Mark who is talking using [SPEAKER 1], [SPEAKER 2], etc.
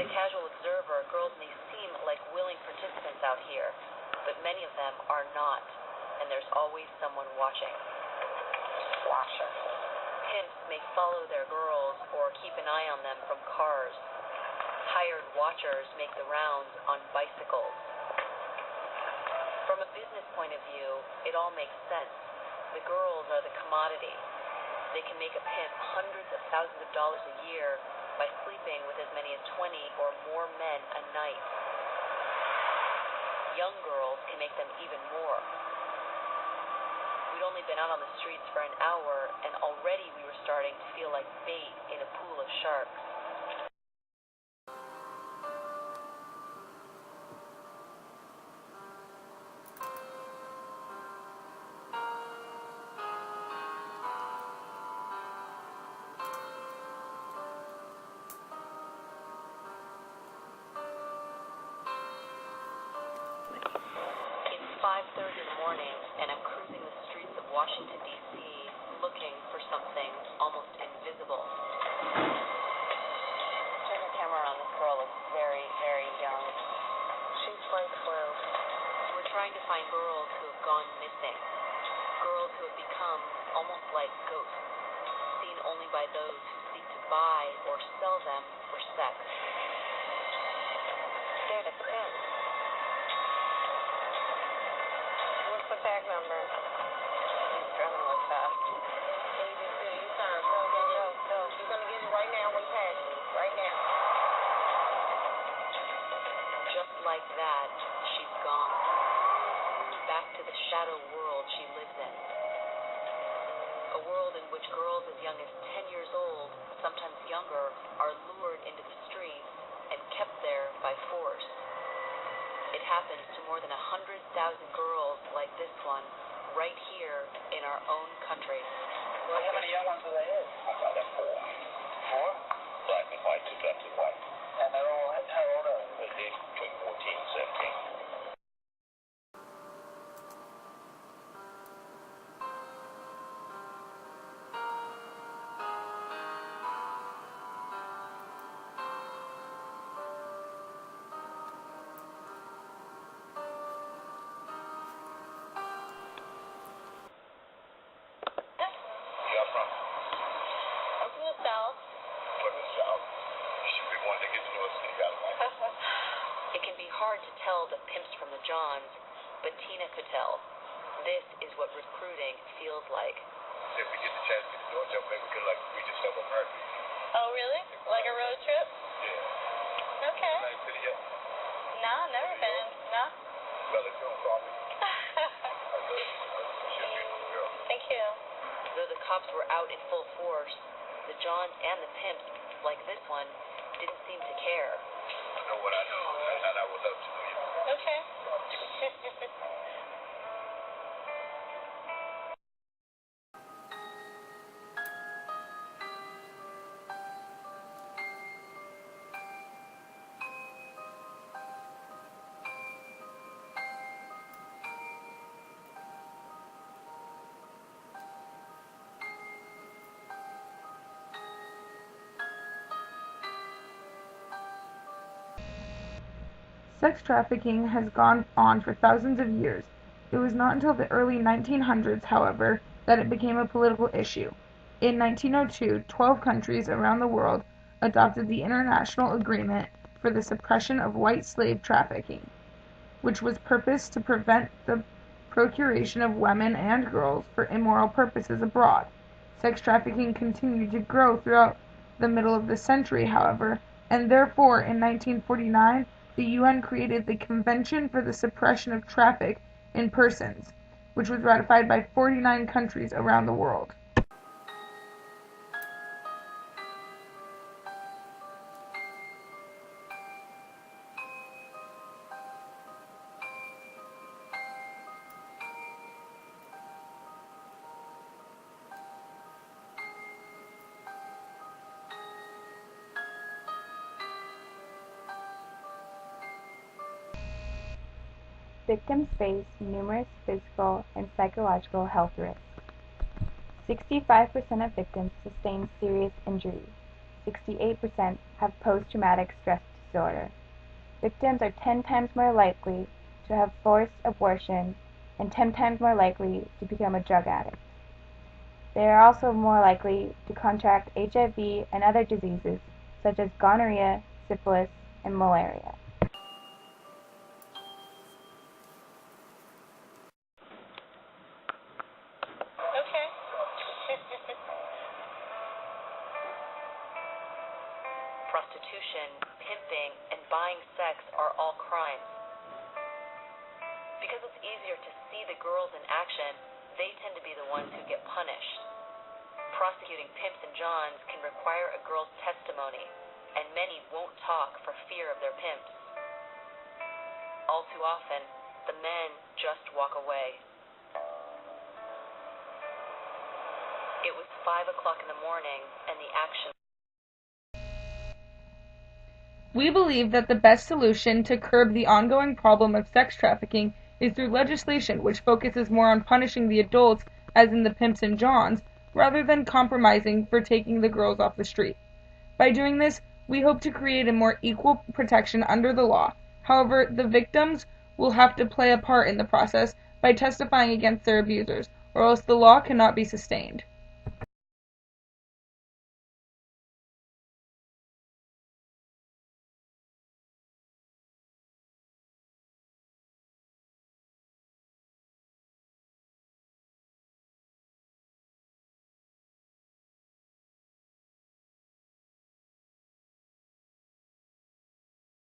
[SPEAKER 1] the casual observer, girls may seem like willing participants out here, but many of them are not, and there's always someone watching. Pimps may follow their girls or keep an eye on them from cars. Hired watchers make the rounds on bicycles. From a business point of view, it all makes sense. The girls are the commodity. They can make a pimp hundreds of thousands of dollars a year by sleeping with as many as 20 or more men a night. Young girls can make them even more. We'd only been out on the streets for an hour, and already we were starting to feel like bait in a pool of sharks. It's 5:30 in the morning, and I'm cruising the streets of Washington, D.C., looking for something almost invisible. Turn the camera on. This girl looks very, very young. She's like 12. We're trying to find girls who have gone missing. Girls who have become almost like ghosts, seen only by those who seek to buy or sell them for sex. There, that's it.
[SPEAKER 2] What's the tag number?
[SPEAKER 1] He's driving like fast.
[SPEAKER 2] You turn. Go. You're going to get it right now when you pass me. Right now.
[SPEAKER 1] Just like that, she's gone. Back to the shadow world she lives in. A world in which girls as young as 10 years old, sometimes younger, are lured into the streets and kept there by force. It happens to more than 100,000 girls like this one right here in our own country.
[SPEAKER 3] Well, how many young ones do they have?
[SPEAKER 4] About that four.
[SPEAKER 3] Four?
[SPEAKER 4] Black and white, two black, two white.
[SPEAKER 3] And they're all, how old are they?
[SPEAKER 4] They're between 14 and 17. Where you from?
[SPEAKER 2] I'm from the South.
[SPEAKER 4] From the South. You should be one to get to know us. You got it, right?
[SPEAKER 1] It can be hard to tell the pimps from the Johns, but Tina could tell. This is what recruiting feels like.
[SPEAKER 4] If we get the chance to get to know each other, maybe we could like read yourself America.
[SPEAKER 2] Oh, really? Like a road trip?
[SPEAKER 4] Yeah.
[SPEAKER 2] Okay.
[SPEAKER 4] Nice city yet?
[SPEAKER 2] No, never been. No?
[SPEAKER 4] Well, it's your problem. I love you. She's a beautiful girl.
[SPEAKER 2] Thank you.
[SPEAKER 1] Though the cops were out in full force, the Johns and the pimps, like this one, didn't seem to care.
[SPEAKER 4] I know what I know, and I would love to know you.
[SPEAKER 2] Okay.
[SPEAKER 5] Sex trafficking has gone on for thousands of years. It was not until the early 1900s, however, that it became a political issue. In 1902, 12 countries around the world adopted the International Agreement for the Suppression of White Slave Trafficking, which was purposed to prevent the procuration of women and girls for immoral purposes abroad. Sex trafficking continued to grow throughout the middle of the century, however, and therefore in 1949 the UN created the Convention for the Suppression of Traffic in Persons, which was ratified by 49 countries around the world.
[SPEAKER 6] Victims face numerous physical and psychological health risks. 65% of victims sustain serious injuries. 68% have post-traumatic stress disorder. Victims are 10 times more likely to have forced abortion and 10 times more likely to become a drug addict. They are also more likely to contract HIV and other diseases such as gonorrhea, syphilis, and malaria.
[SPEAKER 2] Okay.
[SPEAKER 1] Prostitution, pimping, and buying sex are all crimes. Because it's easier to see the girls in action, they tend to be the ones who get punished. Prosecuting pimps and johns can require a girl's testimony, and many won't talk for fear of their pimps. All too often, the men just walk away. It was 5 o'clock in the morning, and the action.
[SPEAKER 5] We believe that the best solution to curb the ongoing problem of sex trafficking is through legislation which focuses more on punishing the adults, as in the pimps and johns, rather than compromising for taking the girls off the street. By doing this, we hope to create a more equal protection under the law. However, the victims will have to play a part in the process by testifying against their abusers, or else the law cannot be sustained.